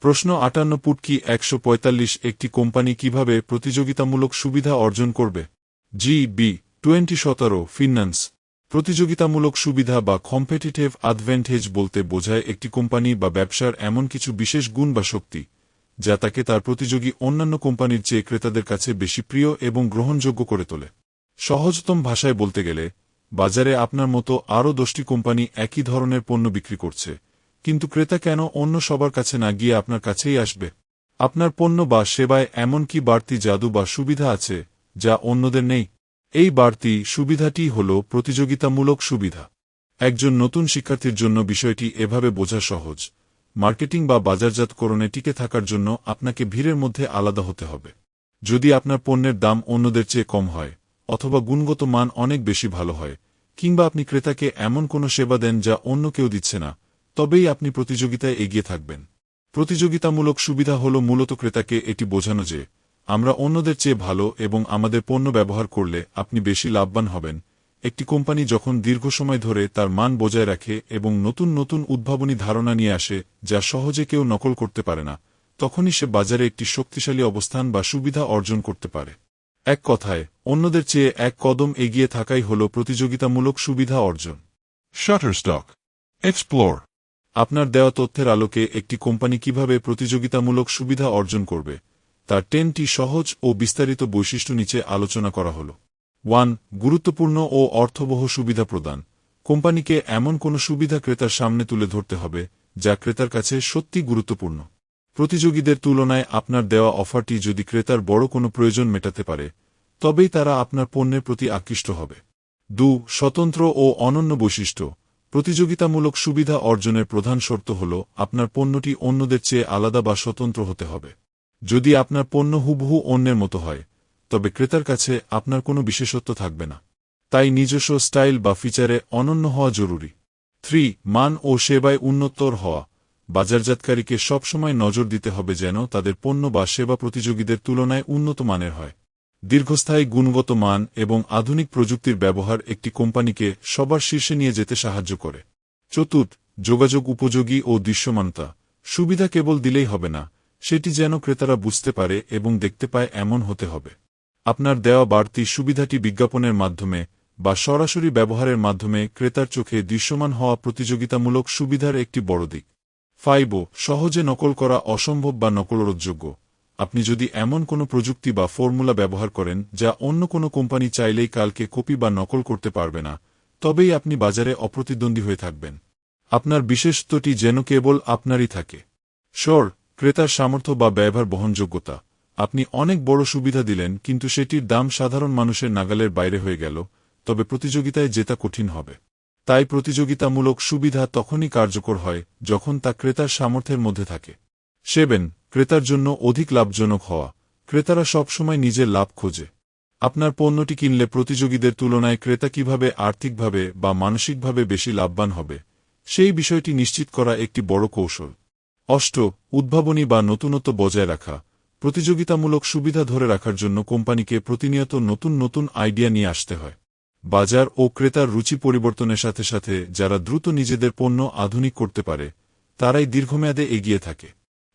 প্রশ্ন 58 পুটকি 145 একটি কোম্পানি কিভাবে প্রতিযোগিতামূলক সুবিধা অর্জন করবে? জি.বি. 2017 ফিন্যান্স। প্রতিযোগিতামূলক সুবিধা বা কম্পিটিটিভ অ্যাডভান্টেজ বলতে বোঝায় একটি কোম্পানি বা ব্যবসার এমন কিছু বিশেষ গুণ বা শক্তি যা তাকে তার প্রতিযোগী অন্যান্য কোম্পানির চেয়ে ক্রেতাদের কাছে বেশি প্রিয় এবং গ্রহণযোগ্য করে তোলে। সহজতম ভাষায় বলতে গেলে, বাজারে আপনার মতো আরও 10টি কোম্পানি একই ধরনের পণ্য বিক্রি করছে, কিন্তু ক্রেতা কেন অন্য সবার কাছে না গিয়ে আপনার কাছেই আসবে? আপনার পণ্য বা সেবায় এমন কি বাড়তি জাদু বা সুবিধা আছে যা অন্যদের নেই? এই বাড়তি সুবিধাটি হল প্রতিযোগিতামূলক সুবিধা। একজন নতুন শিক্ষার্থীর জন্য বিষয়টি এভাবে বোঝা সহজ। মার্কেটিং বা বাজারজাতকরণে টিকে থাকার জন্য আপনাকে ভিড়ের মধ্যে আলাদা হতে হবে। যদি আপনার পণ্যের দাম অন্যদের চেয়ে কম হয়, অথবা গুণগত মান অনেক বেশি ভালো হয়, কিংবা আপনি ক্রেতাকে এমন কোনো সেবা দেন যা অন্য কেউ দিচ্ছে না, তবেই আপনি প্রতিযোগিতায় এগিয়ে থাকবেন। প্রতিযোগিতামূলক সুবিধা হল মূলত ক্রেতাকে এটি বোঝানো যে আমরা অন্যদের চেয়ে ভালো এবং আমাদের পণ্য ব্যবহার করলে আপনি বেশি লাভবান হবেন। একটি কোম্পানি যখন দীর্ঘ সময় ধরে তার মান বজায় রাখে এবং নতুন নতুন উদ্ভাবনী ধারণা নিয়ে আসে যা সহজে কেউ নকল করতে পারে না, তখনই সে বাজারে একটি শক্তিশালী অবস্থান বা সুবিধা অর্জন করতে পারে। এক কথায়, অন্যদের চেয়ে এক কদম এগিয়ে থাকাই হল প্রতিযোগিতামূলক সুবিধা অর্জন। Shutterstock. Explore. আপনার দেওয়া তথ্যের আলোকে একটি কোম্পানি কিভাবে প্রতিযোগিতামূলক সুবিধা অর্জন করবে তার 10টি সহজ ও বিস্তারিত বৈশিষ্ট্য নিচে আলোচনা করা হল। 1. গুরুত্বপূর্ণ ও অর্থবহ সুবিধা প্রদান। কোম্পানিকে এমন কোনো সুবিধা ক্রেতার সামনে তুলে ধরতে হবে যা ক্রেতার কাছে সত্যি গুরুত্বপূর্ণ। প্রতিযোগীদের তুলনায় আপনার দেওয়া অফারটি যদি ক্রেতার বড় কোনো প্রয়োজন মেটাতে পারে, তবেই তারা আপনার পণ্যের প্রতি আকৃষ্ট হবে। 2. স্বতন্ত্র ও অনন্য বৈশিষ্ট্য। প্রতিযোগিতামূলক সুবিধা অর্জনের প্রধান শর্ত হল আপনার পণ্যটি অন্যদের চেয়ে আলাদা বা স্বতন্ত্র হতে হবে। যদি আপনার পণ্য হুবহু অন্যের মতো হয়, তবে ক্রেতার কাছে আপনার কোনো বিশেষত্ব থাকবে না। তাই নিজস্ব স্টাইল বা ফিচারে অনন্য হওয়া জরুরি। 3. মান ও সেবায় উন্নতর হওয়া। বাজারজাতকারীকে সবসময় নজর দিতে হবে যেন তাদের পণ্য বা সেবা প্রতিযোগীদের তুলনায় উন্নত মানের হয়। দীর্ঘস্থায়ী গুণগত মান এবং আধুনিক প্রযুক্তির ব্যবহার একটি কোম্পানিকে সবার শীর্ষে নিয়ে যেতে সাহায্য করে। 4. যোগাযোগ উপযোগী ও দৃশ্যমানতা। সুবিধা কেবল দিলেই হবে না, সেটি যেন ক্রেতারা বুঝতে পারে এবং দেখতে পায় এমন হতে হবে। আপনার দেওয়া বাড়তি সুবিধাটি বিজ্ঞাপনের মাধ্যমে বা সরাসরি ব্যবহারের মাধ্যমে ক্রেতার চোখে দৃশ্যমান হওয়া প্রতিযোগিতামূলক সুবিধার একটি বড় দিক। 5. সহজে নকল করা অসম্ভব বা নকলরোধযোগ্য। আপনি যদি এমন কোনো প্রযুক্তি বা ফর্মুলা ব্যবহার করেন যা অন্য কোনো কোম্পানি চাইলেই কালকে কপি বা নকল করতে পারবে না, তবেই আপনি বাজারে অপ্রতিদ্বন্দ্বী হয়ে থাকবেন। আপনার বিশেষত্বটি যেন কেবল আপনারই থাকে। ক্রেতার সামর্থ্য বা ব্যয়ভার বহনযোগ্যতা। আপনি অনেক বড় সুবিধা দিলেন কিন্তু সেটির দাম সাধারণ মানুষের নাগালের বাইরে হয়ে গেল, তবে প্রতিযোগিতায় জেতা কঠিন হবে। তাই প্রতিযোগিতামূলক সুবিধা তখনই কার্যকর হয় যখন তা ক্রেতার সামর্থ্যের মধ্যে থাকে। 7. ক্রেতার জন্য অধিক লাভজনক হওয়া। ক্রেতারা সবসময় নিজের লাভ খোঁজে। আপনার পণ্যটি কিনলে প্রতিযোগীদের তুলনায় ক্রেতা কিভাবে আর্থিকভাবে বা মানসিকভাবে বেশি লাভবান হবে, সেই বিষয়টি নিশ্চিত করা একটি বড় কৌশল। 8. উদ্ভাবনী বা নতুনত্ব বজায় রাখা। প্রতিযোগিতামূলক সুবিধা ধরে রাখার জন্য কোম্পানিকে প্রতিনিয়ত নতুন নতুন আইডিয়া নিয়ে আসতে হয়। বাজার ও ক্রেতার রুচি পরিবর্তনের সাথে সাথে যারা দ্রুত নিজেদের পণ্য আধুনিক করতে পারে, তারাই দীর্ঘমেয়াদে এগিয়ে থাকে।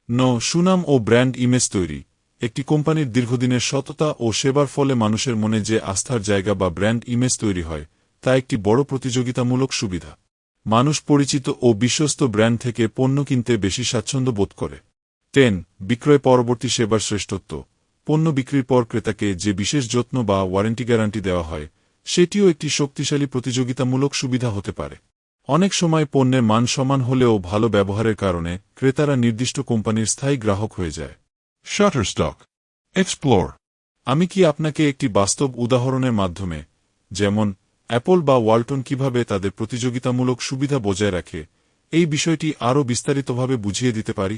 9. সুনাম ও ব্র্যান্ড ইমেজ তৈরি। একটি কোম্পানির দীর্ঘদিনের সততা ও সেবার ফলে মানুষের মনে যে আস্থার জায়গা বা ব্র্যান্ড ইমেজ তৈরি হয়, তা একটি বড় প্রতিযোগিতামূলক সুবিধা। মানুষ পরিচিত ও বিশ্বস্ত ব্র্যান্ড থেকে পণ্য কিনতে বেশি স্বাচ্ছন্দ্য বোধ করে। 10. বিক্রয় পরবর্তী সেবার শ্রেষ্ঠত্ব। পণ্য বিক্রির পর ক্রেতাকে যে বিশেষ যত্ন বা ওয়ারেন্টি গ্যারান্টি দেওয়া হয়, সেটিও একটি শক্তিশালী প্রতিযোগিতামূলক সুবিধা হতে পারে। অনেক সময় পণ্যের মান সমান হলেও ভালো ব্যবহারের কারণে ক্রেতারা নির্দিষ্ট কোম্পানির স্থায়ী গ্রাহক হয়ে যায়। Shutterstock. Explore. আমি কি আপনাকে একটি বাস্তব উদাহরণের মাধ্যমে, যেমন অ্যাপল বা ওয়ালটন কিভাবে তাদের প্রতিযোগিতামূলক সুবিধা বজায় রাখে, এই বিষয়টি আরও বিস্তারিতভাবে বুঝিয়ে দিতে পারি?